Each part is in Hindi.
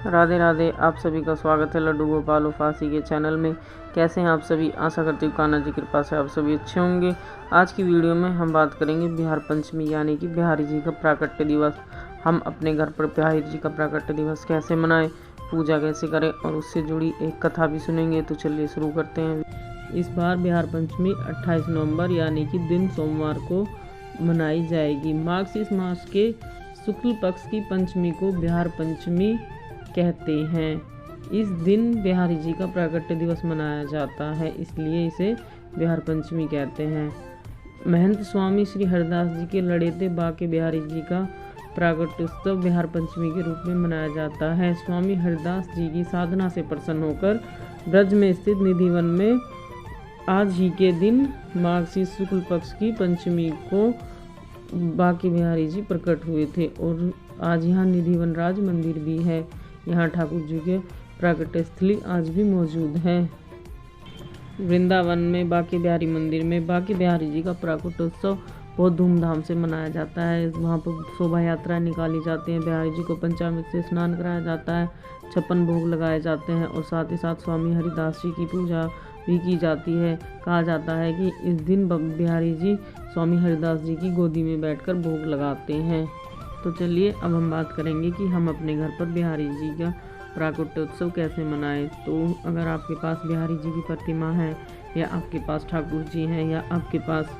राधे राधे। आप सभी का स्वागत है लड्डू गोपाल उफासी के चैनल में। कैसे हैं आप सभी? आशा करती हूँ कान्हा जी की कृपा से आप सभी अच्छे होंगे। आज की वीडियो में हम बात करेंगे बिहार पंचमी यानी कि बिहारी जी का प्राकट्य दिवस। हम अपने घर पर बिहारी जी का प्राकट्य दिवस कैसे मनाएं, पूजा कैसे करें और उससे जुड़ी एक कथा भी सुनेंगे। तो चलिए शुरू करते हैं। इस बार बिहार पंचमी 28 नवंबर यानी कि दिन सोमवार को मनाई जाएगी। मार्गशीर्ष मास के शुक्ल पक्ष की पंचमी को बिहार पंचमी कहते हैं। इस दिन बिहारी जी का प्राकट्य दिवस मनाया जाता है, इसलिए इसे बिहार पंचमी कहते हैं। महंत स्वामी श्री हरिदास जी के लड़ेते बाके बिहारी जी का प्राकट्य उत्सव बिहार पंचमी के रूप में मनाया जाता है। स्वामी हरिदास जी की साधना से प्रसन्न होकर ब्रज में स्थित निधिवन में आज ही के दिन मार्गशीर्ष शुक्ल पक्ष की पंचमी को बाके बिहारी जी प्रकट हुए थे और आज यहाँ निधिवन राज मंदिर भी है। यहाँ ठाकुर जी के प्राकट्य स्थली आज भी मौजूद है। वृंदावन में बाके बिहारी मंदिर में बाके बिहारी जी का प्राकट्य उत्सव बहुत धूमधाम से मनाया जाता है। वहाँ पर शोभा यात्रा निकाली जाती है। बिहारी जी को पंचामृत से स्नान कराया जाता है, 56 भोग लगाए जाते हैं और साथ ही साथ स्वामी हरिदास जी की पूजा भी की जाती है। कहा जाता है कि इस दिन बिहारी जी स्वामी हरिदास जी की गोदी में बैठकर भोग लगाते हैं। तो चलिए अब हम बात करेंगे कि हम अपने घर पर बिहारी जी का प्राकट्य उत्सव कैसे मनाएं। तो अगर आपके पास बिहारी जी की प्रतिमा है या आपके पास ठाकुर जी हैं या आपके पास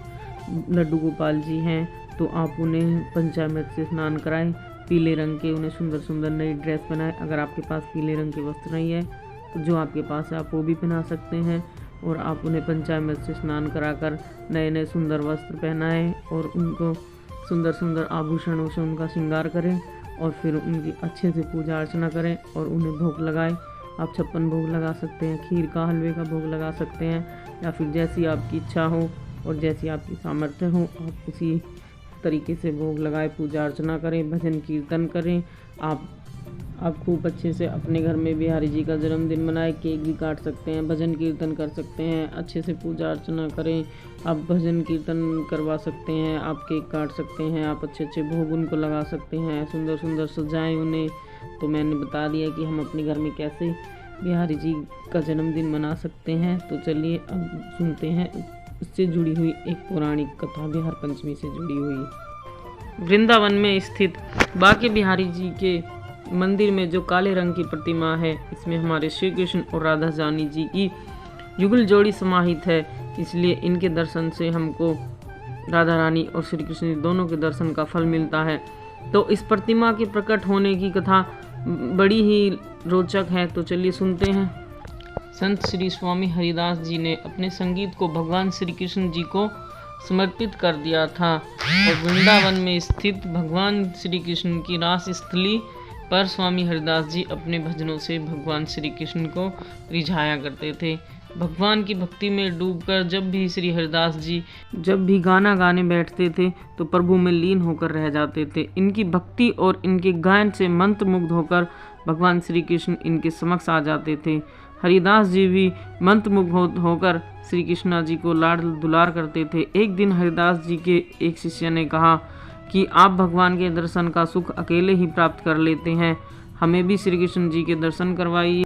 लड्डू गोपाल जी हैं, तो आप उन्हें पंचामृत से स्नान कराएं। पीले रंग के उन्हें सुंदर सुंदर नई ड्रेस बनाएं। अगर आपके पास पीले रंग के वस्त्र नहीं है तो जो आपके पास है आप वो भी पहना सकते हैं और आप उन्हें पंचामृत से स्नान कराकर नए नए सुंदर वस्त्र पहनाएं और उनको सुंदर सुंदर आभूषणों से उनका श्रृंगार करें और फिर उनकी अच्छे से पूजा अर्चना करें और उन्हें भोग लगाएं। आप 56 भोग लगा सकते हैं, खीर का हलवे का भोग लगा सकते हैं या फिर जैसी आपकी इच्छा हो और जैसी आपकी सामर्थ्य हो आप उसी तरीके से भोग लगाएं, पूजा अर्चना करें, भजन कीर्तन करें। आप खूब अच्छे से अपने घर में बिहारी जी का जन्मदिन मनाएं, केक भी काट सकते हैं, भजन कीर्तन कर सकते हैं, अच्छे से पूजा अर्चना करें। आप भजन कीर्तन करवा सकते हैं, आप केक काट सकते हैं, आप अच्छे अच्छे भोग उनको लगा सकते हैं, सुंदर सुंदर सजाएं उन्हें। तो मैंने बता दिया कि हम अपने घर में कैसे बिहारी जी का जन्मदिन मना सकते हैं। तो चलिए अब सुनते हैं इससे जुड़ी हुई एक पौराणिक कथा, बिहार पंचमी से जुड़ी हुई। वृंदावन में स्थित बाके बिहारी जी के मंदिर में जो काले रंग की प्रतिमा है, इसमें हमारे श्री कृष्ण और राधा रानी जी की युगल जोड़ी समाहित है, इसलिए इनके दर्शन से हमको राधा रानी और श्री कृष्ण दोनों के दर्शन का फल मिलता है। तो इस प्रतिमा के प्रकट होने की कथा बड़ी ही रोचक है। तो चलिए सुनते हैं। संत श्री स्वामी हरिदास जी ने अपने संगीत को भगवान श्री कृष्ण जी को समर्पित कर दिया था और वृंदावन में स्थित भगवान श्री कृष्ण की रास स्थली पर स्वामी हरिदास जी अपने भजनों से भगवान श्री कृष्ण को रिझाया करते थे। भगवान की भक्ति में डूबकर जब भी श्री हरिदास जी जब भी गाना गाने बैठते थे तो प्रभु में लीन होकर रह जाते थे। इनकी भक्ति और इनके गायन से मंत्रमुग्ध होकर भगवान श्री कृष्ण इनके समक्ष आ जाते थे। हरिदास जी भी मंत्रमुग्ध होकर श्री कृष्णा जी को लाड दुलार करते थे। एक दिन हरिदास जी के एक शिष्य ने कहा कि आप भगवान के दर्शन का सुख अकेले ही प्राप्त कर लेते हैं, हमें भी श्री कृष्ण जी के दर्शन करवाइए।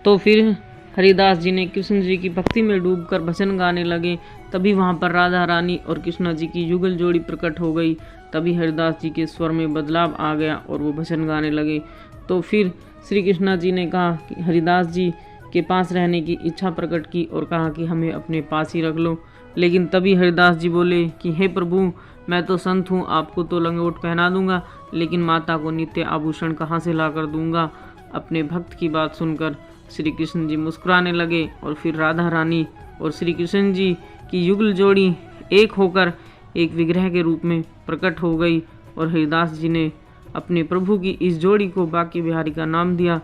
तो फिर हरिदास जी ने कृष्ण जी की भक्ति में डूबकर भजन गाने लगे। तभी वहाँ पर राधा रानी और कृष्ण जी की युगल जोड़ी प्रकट हो गई। तभी हरिदास जी के स्वर में बदलाव आ गया और वो भजन गाने लगे। तो फिर श्री कृष्णा जी ने कहा कि हरिदास जी के पास रहने की इच्छा प्रकट की और कहा कि हमें अपने पास ही रख लो। लेकिन तभी हरिदास जी बोले कि हे प्रभु, मैं तो संत हूँ, आपको तो लंगोट पहना दूंगा, लेकिन माता को नित्य आभूषण कहाँ से ला कर दूंगा। अपने भक्त की बात सुनकर श्री कृष्ण जी मुस्कुराने लगे और फिर राधा रानी और श्री कृष्ण जी की युगल जोड़ी एक होकर एक विग्रह के रूप में प्रकट हो गई और हरिदास जी ने अपने प्रभु की इस जोड़ी को बाके बिहारी का नाम दिया।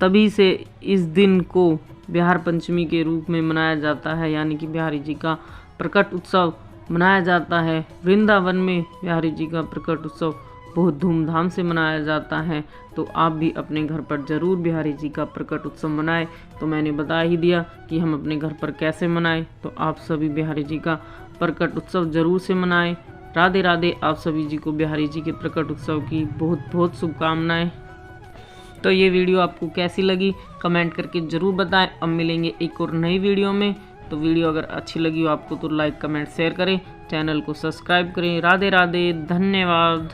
तभी से इस दिन को बिहार पंचमी के रूप में मनाया जाता है, यानी कि बिहारी जी का प्रकट उत्सव मनाया जाता है। वृंदावन में बिहारी जी का प्रकट उत्सव बहुत धूमधाम से मनाया जाता है। तो आप भी अपने घर पर ज़रूर बिहारी जी का प्रकट उत्सव मनाएं। तो मैंने बता ही दिया कि हम अपने घर पर कैसे मनाएं, तो आप सभी बिहारी जी का प्रकट उत्सव ज़रूर से मनाएं। राधे राधे। आप सभी जी को बिहारी जी के प्रकट उत्सव की बहुत बहुत शुभकामनाएं। तो ये वीडियो आपको कैसी लगी कमेंट करके ज़रूर बताएं। अब मिलेंगे एक और नई वीडियो में। तो वीडियो अगर अच्छी लगी हो आपको तो लाइक कमेंट शेयर करें, चैनल को सब्सक्राइब करें। राधे राधे, धन्यवाद।